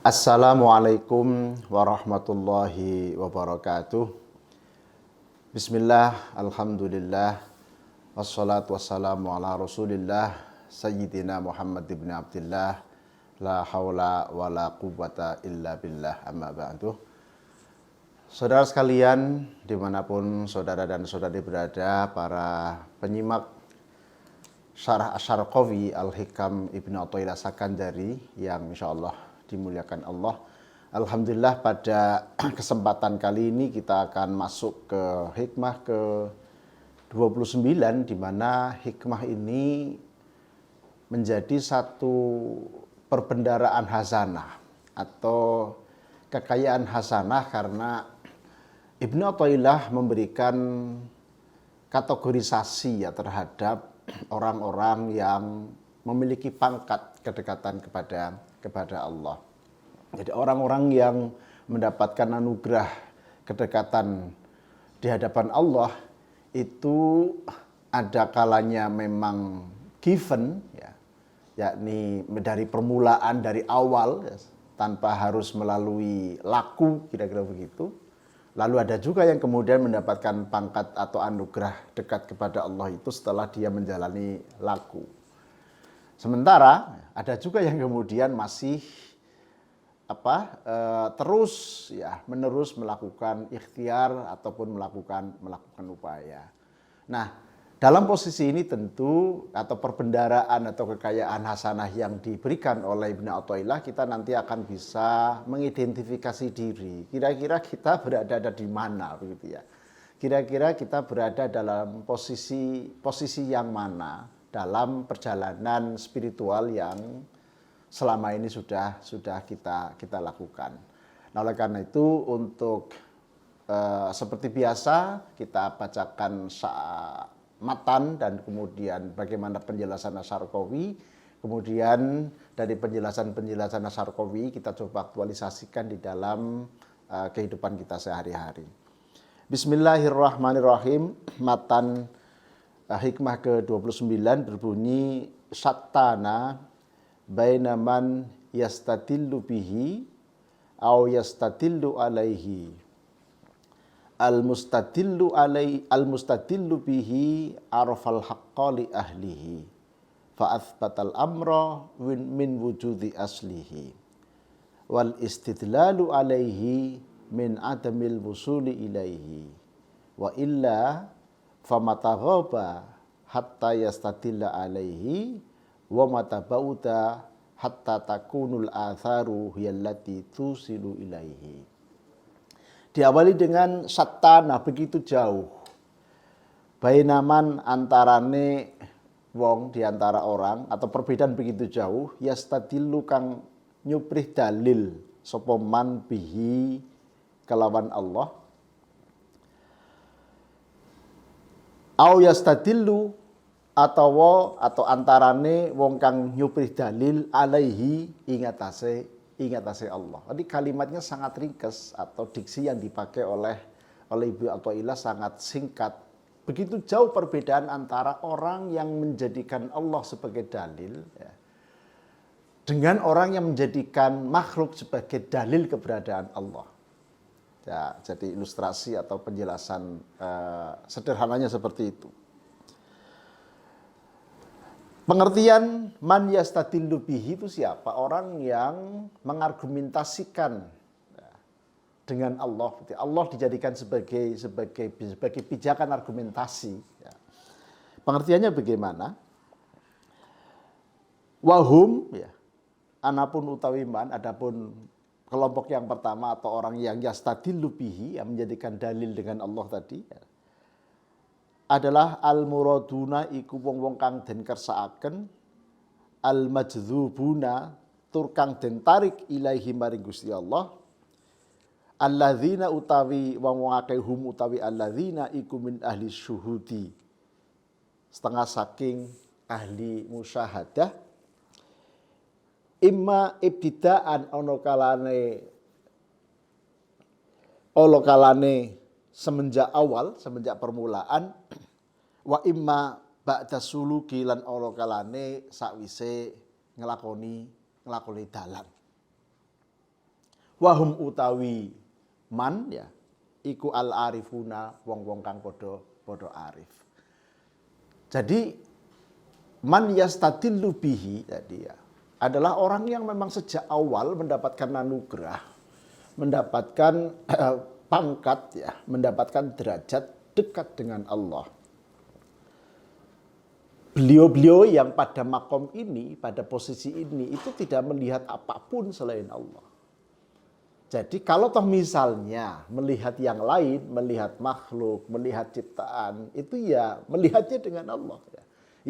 Assalamualaikum warahmatullahi wabarakatuh. Bismillah, alhamdulillah, wassalatu wassalamu ala rasulillah, Sayyidina Muhammad ibn Abdillah, la hawla wa la quwwata illa billah, amma ba'du. Saudara sekalian, dimanapun saudara dan saudari berada, para penyimak Syarah Asy-Syarqawi Al-Hikam Ibnu Athaillah Sakandari yang insyaallah dimuliakan Allah. Alhamdulillah pada kesempatan kali ini kita akan masuk ke hikmah ke-29, di mana hikmah ini menjadi satu perbendaharaan hasanah atau kekayaan hasanah, karena Ibnu Athaillah memberikan kategorisasi ya terhadap orang-orang yang memiliki pangkat kedekatan kepada Allah. Jadi orang-orang yang mendapatkan anugerah kedekatan di hadapan Allah itu ada kalanya memang given ya, yakni dari permulaan, dari awal ya, tanpa harus melalui laku, kira-kira begitu. Lalu ada juga yang kemudian mendapatkan pangkat atau anugerah dekat kepada Allah itu setelah dia menjalani laku. Sementara ada juga yang kemudian masih terus ya menerus melakukan ikhtiar ataupun melakukan upaya. Nah, dalam posisi ini tentu atau perbendaharaan atau kekayaan hasanah yang diberikan oleh Ibnu Athaillah, kita nanti akan bisa mengidentifikasi diri. Kira-kira kita berada di mana begitu ya. Kira-kira kita berada dalam posisi yang mana dalam perjalanan spiritual yang selama ini sudah kita lakukan. Nah, oleh karena itu untuk seperti biasa kita bacakan matan dan kemudian bagaimana penjelasan Asy-Syarqawi. Kemudian dari penjelasan Asy-Syarqawi kita coba aktualisasikan di dalam kehidupan kita sehari-hari. Bismillahirrahmanirrahim. Matan hikmah ke-29 berbunyi, syattana baina man yastadillu bihi au yastadillu alaihi. Al-mustadillu bihi arafal haqqa li ahlihi fa athbatal amra min wujudi aslihi wal istidlalu alaihi min adamil wusuli ilaihi wa illa famataghaba hatta yastadilla alaihi wa matabauda hatta takunul atharu hiyallati tusilu ilaihi. Diawali dengan sattana, begitu jauh. Bainaman antarane wong, diantara orang, atau perbedaan begitu jauh, yastadillu kang nyuprih dalil sapa man bihi kelawan Allah. Au yastadillu atau antarane wong kang nyuprih dalil alaihi ingatase Allah. Jadi kalimatnya sangat ringkas atau diksi yang dipakai oleh Ibnu Athaillah sangat singkat. Begitu jauh perbedaan antara orang yang menjadikan Allah sebagai dalil ya, dengan orang yang menjadikan makhluk sebagai dalil keberadaan Allah. Ya, jadi ilustrasi atau penjelasan sederhananya seperti itu. Pengertian man yastadillu bihi itu siapa? Orang yang mengargumentasikan dengan Allah. Allah dijadikan sebagai pijakan argumentasi. Pengertiannya bagaimana? Wahum, ya, anapun utawi man, adapun kelompok yang pertama atau orang yang yastadillu bihi, yang menjadikan dalil dengan Allah tadi, ya, adalah al-muraduna iku wong-wong kang den kersakaken, al-majdzubuna tur kang den tarik ilaihi maring Gusti Allah, alladzina utawi wong-wong akeh hum utawi alladzina iku min ahli syuhudi, setengah saking ahli musyahadah, imma ibtidaan ana kalane semenjak awal, semenjak permulaan, wa imma ba'da suluki lan ana kalane sakwise nglakoni dalan. Wahum utawi man ya iku al arifuna wong-wong kang padha arif. Jadi man yastadillu bihi tadi ya adalah orang yang memang sejak awal mendapatkan anugerah, mendapatkan pangkat ya, mendapatkan derajat dekat dengan Allah. Beliau-beliau yang pada makom ini, pada posisi ini itu tidak melihat apapun selain Allah. Jadi kalau toh misalnya melihat yang lain, melihat makhluk, melihat ciptaan, itu ya melihatnya dengan Allah. Ya.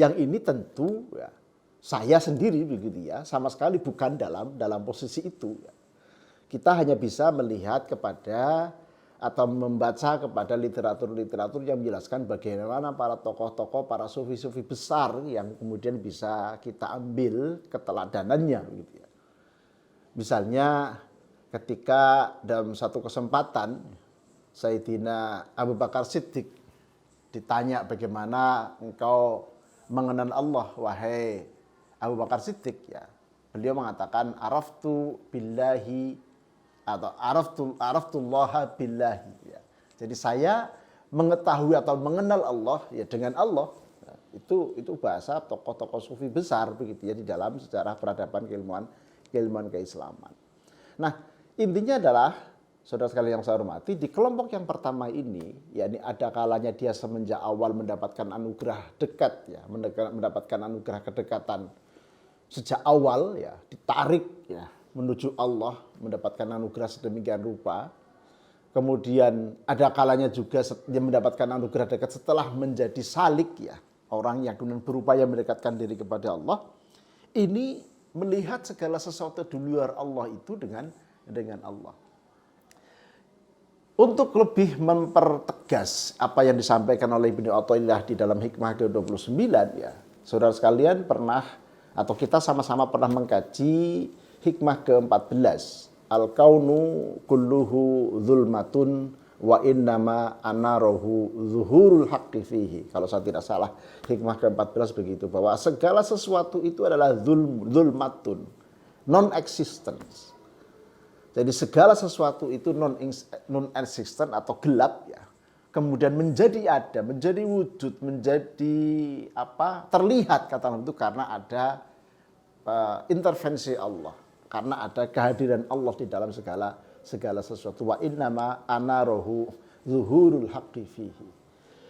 Yang ini tentu ya, saya sendiri begitu ya, sama sekali bukan dalam posisi itu. Ya. Kita hanya bisa melihat kepada atau membaca kepada literatur-literatur yang menjelaskan bagaimana para tokoh-tokoh, para sufi-sufi besar yang kemudian bisa kita ambil keteladanannya. Begitu ya. Misalnya ketika dalam satu kesempatan Sayyidina Abu Bakar Siddiq ditanya bagaimana engkau mengenal Allah wahai Abu Bakar Siddiq ya. Beliau mengatakan araftu billahi atau araftullaha billahi ya. Jadi saya mengetahui atau mengenal Allah ya dengan Allah. Nah, itu bahasa tokoh-tokoh sufi besar begitu ya di dalam sejarah peradaban keilmuan keislaman. Nah, intinya adalah, saudara sekalian yang saya hormati, di kelompok yang pertama ini, yakni ada kalanya dia semenjak awal mendapatkan anugerah dekat, ya, mendapatkan anugerah kedekatan sejak awal, ya, ditarik, ya, menuju Allah, mendapatkan anugerah sedemikian rupa. Kemudian ada kalanya juga dia mendapatkan anugerah dekat setelah menjadi salik, ya, orang yang kemudian berupaya mendekatkan diri kepada Allah. Ini melihat segala sesuatu di luar Allah itu dengan Allah. Untuk lebih mempertegas apa yang disampaikan oleh Ibnu Athaillah di dalam hikmah ke-29 ya. Saudara sekalian pernah atau kita sama-sama pernah mengkaji hikmah ke-14. Al-kaunu kulluhu zulmatun wa innama anarahu zuhurul haqqi fihi. Kalau saya tidak salah hikmah ke-14 begitu, bahwa segala sesuatu itu adalah zulmatun, non-existence. Jadi segala sesuatu itu non-existent atau gelap ya. Kemudian menjadi ada, menjadi wujud, menjadi terlihat kata Allah itu karena ada intervensi Allah, karena ada kehadiran Allah di dalam segala sesuatu. Wa innama anarahu zuhurul haqqi fihi.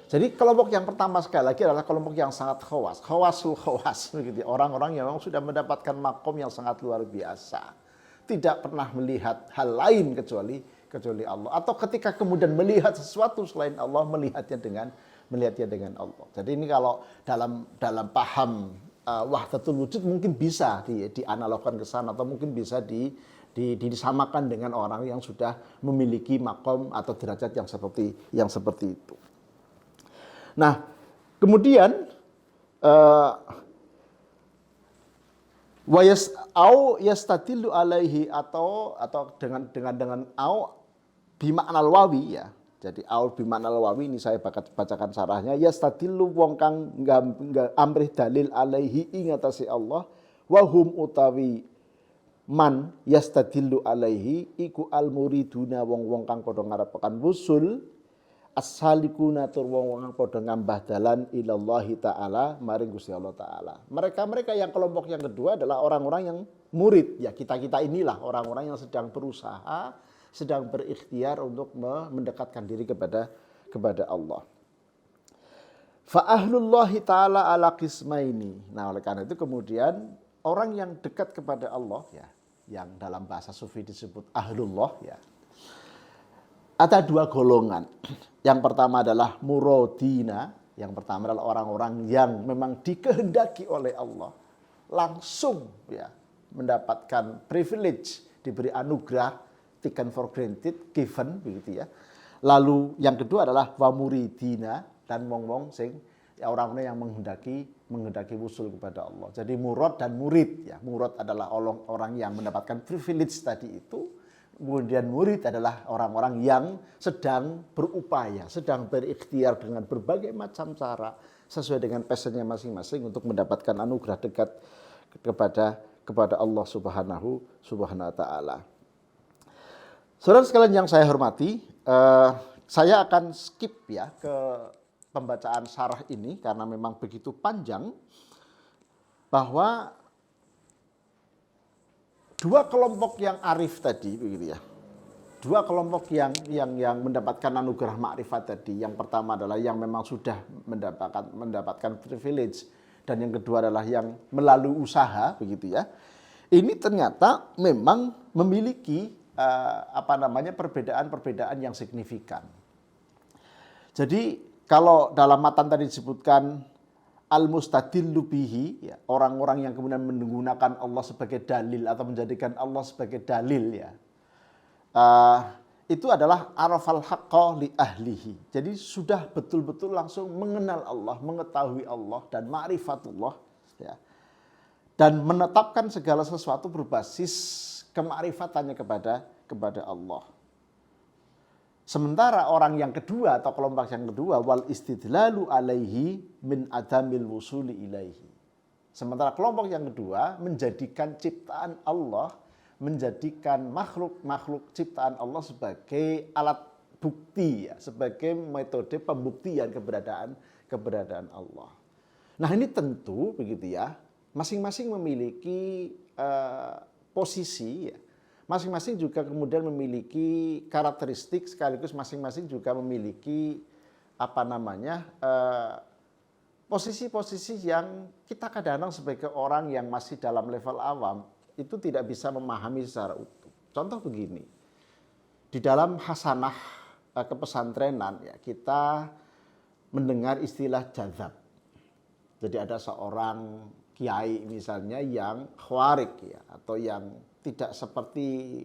Jadi kelompok yang pertama sekali lagi adalah kelompok yang sangat khawasul khawas begitu. Orang-orang yang sudah mendapatkan makom yang sangat luar biasa. Tidak pernah melihat hal lain kecuali Allah, atau ketika kemudian melihat sesuatu selain Allah melihatnya dengan Allah. Jadi ini kalau dalam paham wahdatul wujud mungkin bisa dianalogkan ke sana, atau mungkin bisa disamakan dengan orang yang sudah memiliki makom atau derajat yang seperti itu. Nah, kemudian yastadillu alaihi atau dengan au bimaknal wawi ya. Jadi au bimaknal wawi ini saya bacakan sarahnya. Yastadillu wong kang amrih dalil alaihi ing atase Allah wa hum utawi man yastadillu alaihi iku al muriduna wong-wong kang padha ngarepaken wusul as-salikuna tur wong-wong padha ngambah dalan ilallahi taala maring Gusti Allah taala. Mereka yang kelompok yang kedua adalah orang-orang yang murid. Ya, kita inilah orang-orang yang sedang berusaha, sedang berikhtiar untuk mendekatkan diri kepada Allah. Fa ahlullahi taala ala qismaini. Nah, oleh karena itu kemudian orang yang dekat kepada Allah ya, yang dalam bahasa sufi disebut ahlullah ya. Ada dua golongan. Yang pertama adalah murodina. Yang pertama adalah orang-orang yang memang dikehendaki oleh Allah. Langsung ya mendapatkan privilege, diberi anugerah, taken for granted, given begitu ya. Lalu yang kedua adalah wamuridina dan wong-wong sing ya, orang-orang yang menghendaki wusul kepada Allah. Jadi murad dan murid ya. Murad adalah orang yang mendapatkan privilege tadi itu. Kemudian murid adalah orang-orang yang sedang berupaya, sedang berikhtiar dengan berbagai macam cara sesuai dengan passionnya masing-masing untuk mendapatkan anugerah dekat kepada Allah Subhanahu wa taala. Saudara sekalian yang saya hormati, saya akan skip ya ke pembacaan syarah ini karena memang begitu panjang, bahwa dua kelompok yang arif tadi begitu ya. Dua kelompok yang mendapatkan anugerah makrifat tadi. Yang pertama adalah yang memang sudah mendapatkan privilege, dan yang kedua adalah yang melalui usaha begitu ya. Ini ternyata memang memiliki perbedaan-perbedaan yang signifikan. Jadi kalau dalam matan tadi disebutkan al-mustadillu bihi, ya, orang-orang yang kemudian menggunakan Allah sebagai dalil atau menjadikan Allah sebagai dalil ya. Itu adalah arafal haqqa li ahlihi. Jadi sudah betul-betul langsung mengenal Allah, mengetahui Allah dan ma'rifatullah ya. Dan menetapkan segala sesuatu berbasis kema'rifatannya kepada Allah. Sementara orang yang kedua atau kelompok yang kedua, wal istidlalu alaihi min adamil wusuli ilaihi. Sementara kelompok yang kedua menjadikan ciptaan Allah, menjadikan makhluk ciptaan Allah sebagai alat bukti ya, sebagai metode pembuktian keberadaan Allah. Nah, ini tentu begitu ya, masing-masing memiliki posisi ya. Masing-masing juga kemudian memiliki karakteristik, sekaligus masing-masing juga memiliki posisi-posisi yang kita kadang-kadang sebagai orang yang masih dalam level awam itu tidak bisa memahami secara utuh. Contoh begini, di dalam hasanah kepesantrenan ya, kita mendengar istilah jazab. Jadi ada seorang kiai misalnya yang khawarik ya, atau yang tidak seperti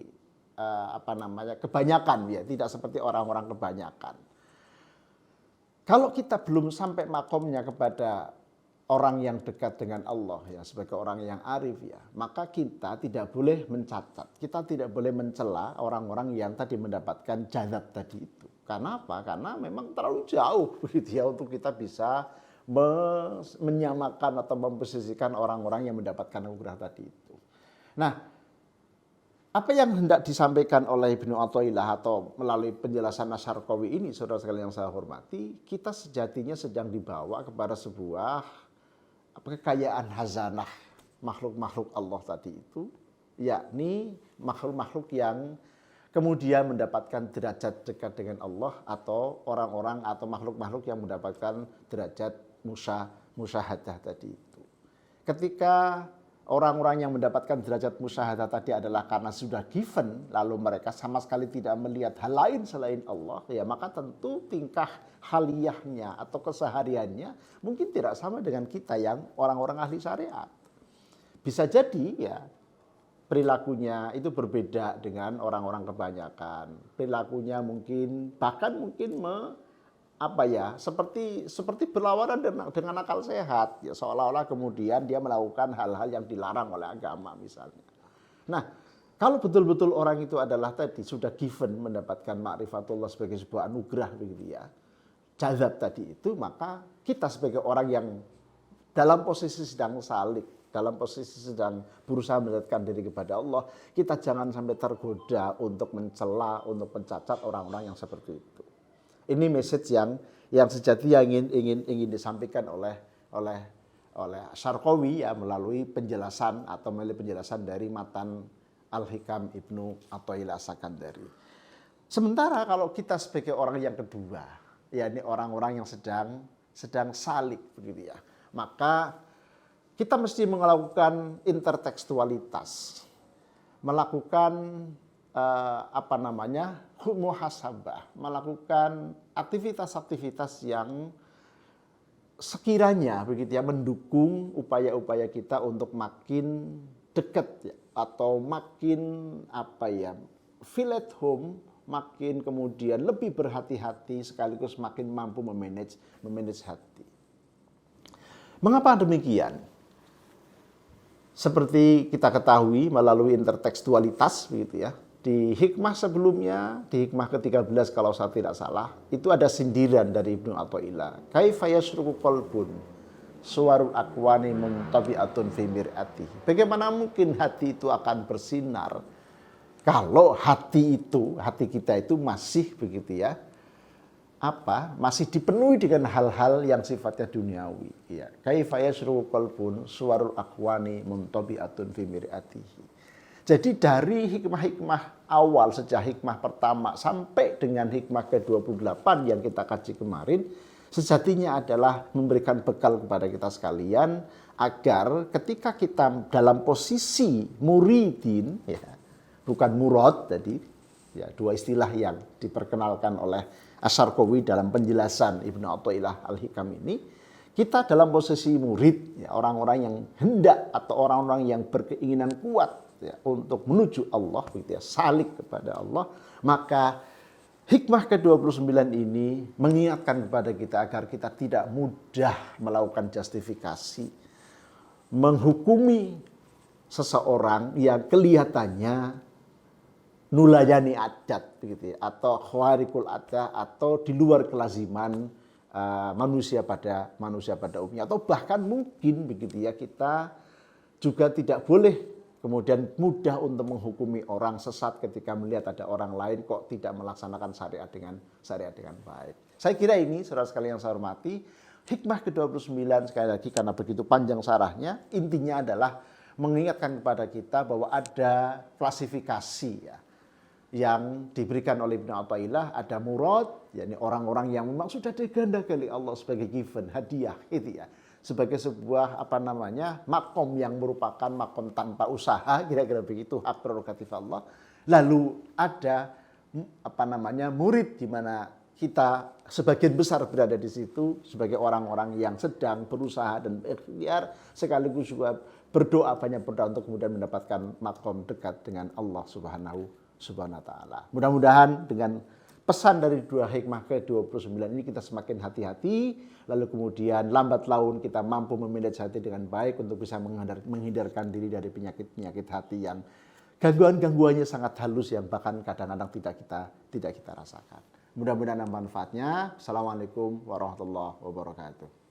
kebanyakan ya, tidak seperti orang-orang kebanyakan. Kalau kita belum sampai makomnya kepada orang yang dekat dengan Allah ya, sebagai orang yang arif ya, maka kita tidak boleh mencatat, kita tidak boleh mencela orang-orang yang tadi mendapatkan jazab tadi itu. Karena apa? Karena memang terlalu jauh begitu ya untuk kita bisa menyamakan atau memposisikan orang-orang yang mendapatkan anugerah tadi itu. Nah, apa yang hendak disampaikan oleh Ibnu Athaillah atau melalui penjelasan Asy-Syarqawi ini, saudara sekalian yang saya hormati, kita sejatinya sedang dibawa kepada sebuah kekayaan hazanah makhluk-makhluk Allah tadi itu, yakni makhluk-makhluk yang kemudian mendapatkan derajat dekat dengan Allah, atau orang-orang atau makhluk-makhluk yang mendapatkan derajat musyahadah tadi itu. Ketika orang-orang yang mendapatkan derajat musyahadah tadi adalah karena sudah given, lalu mereka sama sekali tidak melihat hal lain selain Allah, ya maka tentu tingkah haliyahnya atau kesehariannya mungkin tidak sama dengan kita yang orang-orang ahli syariat. Bisa jadi ya perilakunya itu berbeda dengan orang-orang kebanyakan. Perilakunya bahkan mungkin seperti berlawanan dengan akal sehat ya, seolah-olah kemudian dia melakukan hal-hal yang dilarang oleh agama misalnya. Nah, kalau betul-betul orang itu adalah tadi sudah given mendapatkan ma'rifatullah sebagai sebuah anugerah begitu ya, jazab tadi itu, maka kita sebagai orang yang dalam posisi sedang salik, dalam posisi sedang berusaha mendekatkan diri kepada Allah, kita jangan sampai tergoda untuk mencela, untuk mencacat orang-orang yang seperti itu. Ini message yang sejatinya ingin disampaikan oleh Syarqawi ya, melalui penjelasan dari matan Al-Hikam Ibnu Athaillah As-Sakandari. Sementara kalau kita sebagai orang yang kedua, yakni orang-orang yang sedang salik begitu ya, maka kita mesti melakukan intertekstualitas, melakukan muhasabah, melakukan aktivitas-aktivitas yang sekiranya begitu ya mendukung upaya-upaya kita untuk makin dekat ya, atau makin feel at home, makin kemudian lebih berhati-hati, sekaligus makin mampu memanage hati. Mengapa demikian? Seperti kita ketahui melalui intertekstualitas begitu ya. Di hikmah sebelumnya, di hikmah ke-13 kalau saya tidak salah, itu ada sindiran dari Ibnu Athaillah. Kaifa yasruqu qalbun suwarul akwani muntabi'atun fi mir'ati. Bagaimana mungkin hati itu akan bersinar kalau hati kita itu masih begitu ya, masih dipenuhi dengan hal-hal yang sifatnya duniawi. Ya, kaifa yasru qalbun suwarul aqwani muntabi'atun fi mir'atihi. Jadi dari hikmah-hikmah awal, sejak hikmah pertama sampai dengan hikmah ke-28 yang kita kaji kemarin, sejatinya adalah memberikan bekal kepada kita sekalian agar ketika kita dalam posisi muridin, ya, bukan murad tadi, ya, dua istilah yang diperkenalkan oleh Asy-Syarqawi dalam penjelasan Ibnu Athaillah Al-Hikam ini, kita dalam posisi murid, ya, orang-orang yang hendak atau orang-orang yang berkeinginan kuat, ya, untuk menuju Allah, gitu ya, salik kepada Allah, maka hikmah ke-29 ini mengingatkan kepada kita agar kita tidak mudah melakukan justifikasi, menghukumi seseorang yang kelihatannya nulayani adat, begitu ya, atau khawarikul adat, atau di luar kelaziman manusia pada umumnya, atau bahkan mungkin begitu ya, kita juga tidak boleh kemudian mudah untuk menghukumi orang sesat ketika melihat ada orang lain kok tidak melaksanakan syariat dengan baik. Saya kira ini, saudara sekalian yang saya hormati, hikmah ke-29 sekali lagi karena begitu panjang syarahnya, intinya adalah mengingatkan kepada kita bahwa ada klasifikasi ya, yang diberikan oleh Ibnu Athaillah. Ada murad, yakni orang-orang yang memang sudah digandakkan oleh Allah sebagai given, hadiah, gitu ya, sebagai sebuah makom yang merupakan makom tanpa usaha, kira-kira begitu, hak prerogatif Allah. Lalu ada murid, di mana kita sebagian besar berada di situ sebagai orang-orang yang sedang berusaha dan berikhtiar, sekaligus juga banyak berdoa untuk kemudian mendapatkan makom dekat dengan Allah Subhanahu wa taala. Mudah-mudahan dengan pesan dari dua hikmah ke-29 ini kita semakin hati-hati, lalu kemudian lambat laun kita mampu memanage hati dengan baik untuk bisa menghindarkan diri dari penyakit-penyakit hati yang gangguan-gangguannya sangat halus yang bahkan kadang-kadang tidak kita rasakan. Mudah-mudahan ada manfaatnya. Assalamualaikum warahmatullahi wabarakatuh.